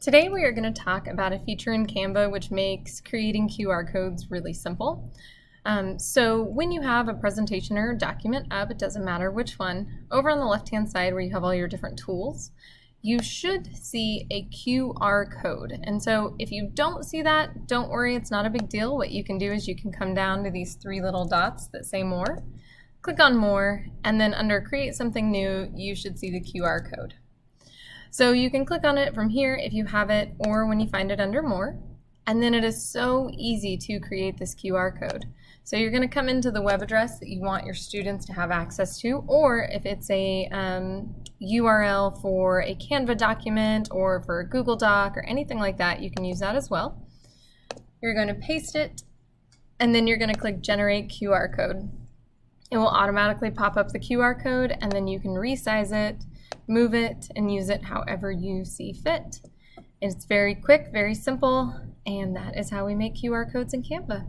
Today we are going to talk about a feature in Canva which makes creating QR codes really simple. So when you have a presentation or a document up, it doesn't matter which one, over on the left-hand side where you have all your different tools, you should see a QR code. And so if you don't see that, don't worry, it's not a big deal. What you can do is you can come down to these three little dots that say More, click on More, and then under Create Something New, you should see the QR code. So you can click on it from here if you have it, or when you find it under More, and then it is so easy to create this QR code. So you're going to come into the web address that you want your students to have access to, or if it's a URL for a Canva document or for a Google Doc or anything like that, you can use that as well. You're going to paste it, and then you're going to click Generate QR Code. It will automatically pop up the QR code, and then you can resize it, move it, and use it however you see fit. It's very quick, very simple, and that is how we make QR codes in Canva.